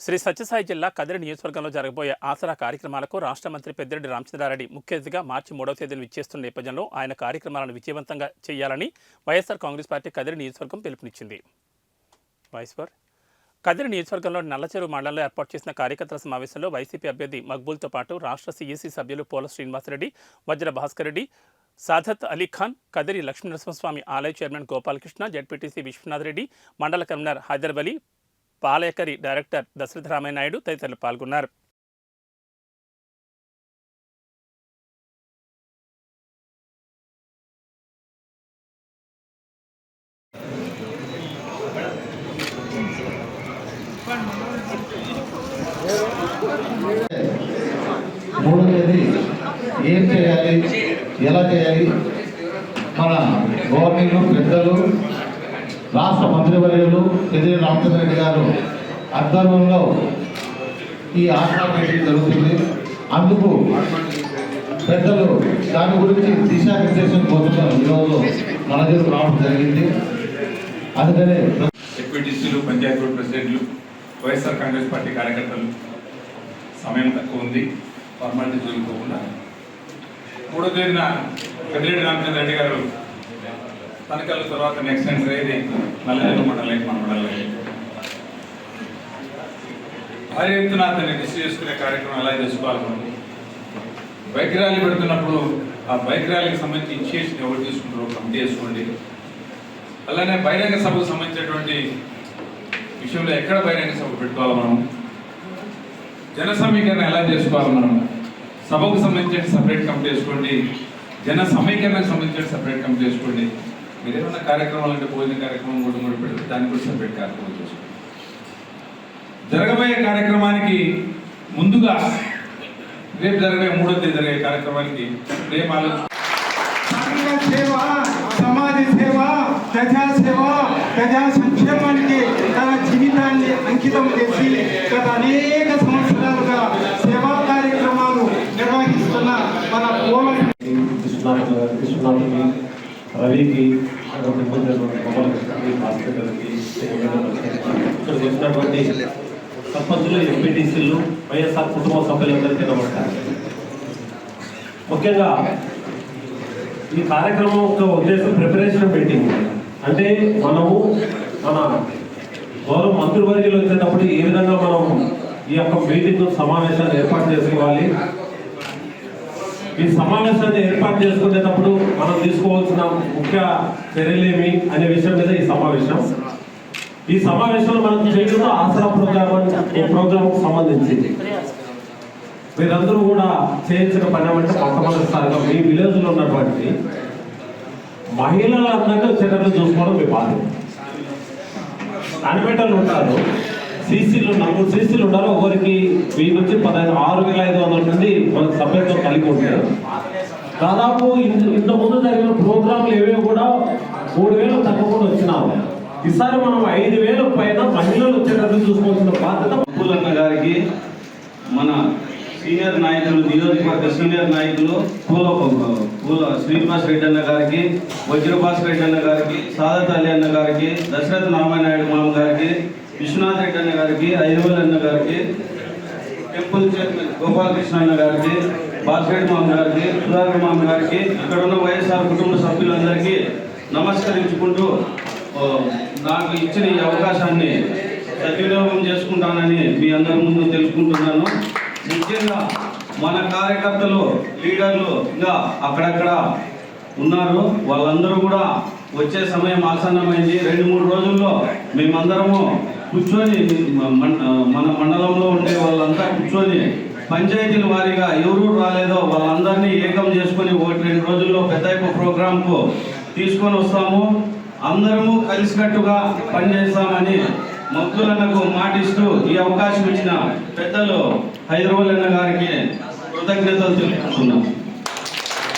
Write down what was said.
శ్రీ సత్యసాయి జిల్లా కదిరి నియోజకవర్గంలో జరగబోయే ఆసరా కార్యక్రమాలకు రాష్ట్ర మంత్రి పెద్దిరెడ్డి రామచంద్రారెడ్డి ముఖ్య అతిథిగా మార్చి 3వ తేదీన విచ్చేస్తున్న నేపథ్యంలో ఆయన కార్యక్రమాలను విజయవంతంగా చేయాలని వైఎస్ఆర్ కాంగ్రెస్ పార్టీ కదిరి నియోజకవర్గం పిలుపునిచ్చింది. కదిరి నియోజకవర్గంలో నల్లచెరువు మండలంలో ఏర్పాటు చేసిన కార్యకర్తల సమావేశంలో వైసీపీ అభ్యర్థి మక్బూల్తో పాటు రాష్ట్ర సీఈసీ సభ్యులు పోల శ్రీనివాసరెడ్డి, వజ్ర భాస్కర్ రెడ్డి, సాదత్ అలీ ఖాన్, కదిరి లక్ష్మీనరసింహస్వామి ఆలయ చైర్మన్ గోపాలకృష్ణ, జెడ్పీటీసీ విశ్వనాథ్ రెడ్డి, మండల కన్వీనర్ హైదర్ అలీ, పాలయకరి డైరెక్టర్ దశరథ రామయ్య నాయుడు తదితరులు పాల్గొన్నారు. మూడవది ఏం చేయాలి, ఎలా చేయాలి, మన గవర్నమెంట్ పెద్దలు, రాష్ట్ర మంత్రివర్యులు పెద్దిరెడ్డి రామచంద్రారెడ్డి గారు ఆధ్వర్యంలో ఈ ఆసరా మీటింగ్ జరుగుతుంది. అందుకు పెద్దలు దాని గురించి దిశానిర్దేశం కోసం ఈరోజు మన దగ్గరకు రావడం జరిగింది. అందుకనే ఎంపీటీసీలు, పంచాయతీ బోర్డు ప్రెసిడెంట్లు, వైఎస్ఆర్ కాంగ్రెస్ పార్టీ కార్యకర్తలు సమయం తక్కువ ఉంది, ఫార్మాలిటీ జరుగుకోకుండా 3వ తేదీన పెద్దిరెడ్డి రామచంద్రారెడ్డి గారు తనకల్ తర్వాత నెక్స్ట్ సెంటర్ అయ్యేది నల్లచెరువు మండలం, మన మండలం భారీ ఎత్తున అతన్ని రిసీవ్ చేసుకునే కార్యక్రమం ఎలా చేసుకోవాలి. మనం బైక్ ర్యాలీ పెడుతున్నప్పుడు ఆ బైక్ ర్యాలీకి సంబంధించి ఇనిషియేషన్ ఎవరు తీసుకుంటారో కమిటీ చేసుకోండి. అలానే బహిరంగ సభకు సంబంధించినటువంటి విషయంలో ఎక్కడ బహిరంగ సభ పెట్టుకోవాలి, మనం జన సమీకరణ ఎలా చేసుకోవాలి, మనం సభకు సంబంధించిన సపరేట్ కమిటీ వేసుకోండి, జన సమీకరణకు సంబంధించిన సపరేట్ కమిటీ వేసుకోండి. మీరు ఏమైనా కార్యక్రమాలు అంటే భోజన కార్యక్రమం కూడా పెడితే దానికి కూడా సపరేట్ కార్యక్రమం చేసుకోండి. జరగబోయే కార్యక్రమానికి ముందుగా రేపు జరగబోయే 3వ తేదీ జరిగే కార్యక్రమానికి ప్రేమాలు సేవ, సమాజ సేవ, ప్రజా సేవ, ప్రజా సంక్షేమానికి తన జీవితాన్ని అంకితం చేసి గత అనేక సంవత్సరాలుగా సేవా కార్యక్రమాలు నిర్వహిస్తున్న మన విశ్వనాథ్కి, రవికి, హాస్పిటల్కి ఇక్కడ చేసినటువంటి సర్పంచులు, ఎంపీటీసీలు, వైఎస్ఆర్ కుటుంబ సభ్యులందరికీ నమస్కారం. ముఖ్యంగా ఈ కార్యక్రమం యొక్క ఉద్దేశం ప్రిపరేషన్ మీటింగ్. అంటే మనము మన గౌరవ మంత్రివర్యులు వచ్చేటప్పుడు ఏ విధంగా మనం ఈ యొక్క మీటింగ్ సమావేశాన్ని ఏర్పాటు చేసుకోవాలి, ఈ సమావేశాన్ని ఏర్పాటు చేసుకునేటప్పుడు మనం తీసుకోవాల్సిన ముఖ్య చర్యలేమి అనే విషయం మీద ఈ సమావేశంలో మనం చేయడం ఆసరా ప్రోగ్రామ్ సంబంధించింది. మీరందరూ కూడా చేయించిన పని అంటే మొట్టమొదటిసారిగా మీ విలేజ్లో ఉన్నటువంటి మహిళలందరినీ చర్యలు చూసుకోవడం మీ బాధ్యత. అనిమేటర్లు ఉంటారు, సీసీలు 4 సీసీలు ఉంటారు. ఒకరికి 1000 నుంచి 6,500 నుండి మనకు సభ్యత్వం కలిగి ఉంటారు. దాదాపు ఇంతకుముందు జరిగిన ప్రోగ్రాంలు ఏవే కూడా 3,000 తగ్గకుండా వచ్చినాము. ఈసారి మనం 5,000 పైన మహిళలు వచ్చేటట్లు చూసుకోవాల్సిన బాధ్యత. పూలన్న గారికి, మన సీనియర్ నాయకులు, నియోజకవర్గ సీనియర్ నాయకులు పూల శ్రీనివాస్ రెడ్డి అన్న గారికి, వజ్రభాస్కర్ రెడ్డి అన్న గారికి, సాదత్ అలీ అన్న గారికి, దశరథ రామయ్య నాయుడు మామ గారికి, విశ్వనాథ్ రెడ్డి అన్న గారికి, ఐదువేల్ అన్న గారికి, టెంపుల్ చైర్మన్ గోపాలకృష్ణ అన్న గారికి, బాస్రెడ్డి మామ గారికి, సుధాకర్ మామ గారికి, ఇక్కడ ఉన్న వైఎస్ఆర్ కుటుంబ సభ్యులందరికీ నమస్కరించుకుంటూ నాకు ఇచ్చిన ఈ అవకాశాన్ని సద్వినియోగం చేసుకుంటానని మీ అందరి ముందు తెలుసుకుంటున్నాను. ముఖ్యంగా మన కార్యకర్తలు, లీడర్లు ఇంకా అక్కడక్కడ ఉన్నారు. వాళ్ళందరూ కూడా వచ్చే సమయం ఆసన్నమైంది. 2-3 రోజుల్లో మేమందరము కూర్చొని మన మండలంలో ఉండే వాళ్ళంతా కూర్చొని పంచాయతీల వారీగా ఎవరు రాలేదో వాళ్ళందరినీ ఏకం చేసుకొని 1-2 రోజుల్లో పెద్ద ప్రోగ్రాంకు తీసుకొని వస్తాము. అందరము కలిసికట్టుగా పనిచేస్తామని మక్కులన్నకు మాటిస్తూ ఈ అవకాశం ఇచ్చిన పెద్దలు హైదరాబాద్ అన్న గారికి కృతజ్ఞతలు తెలుపుతున్నాం.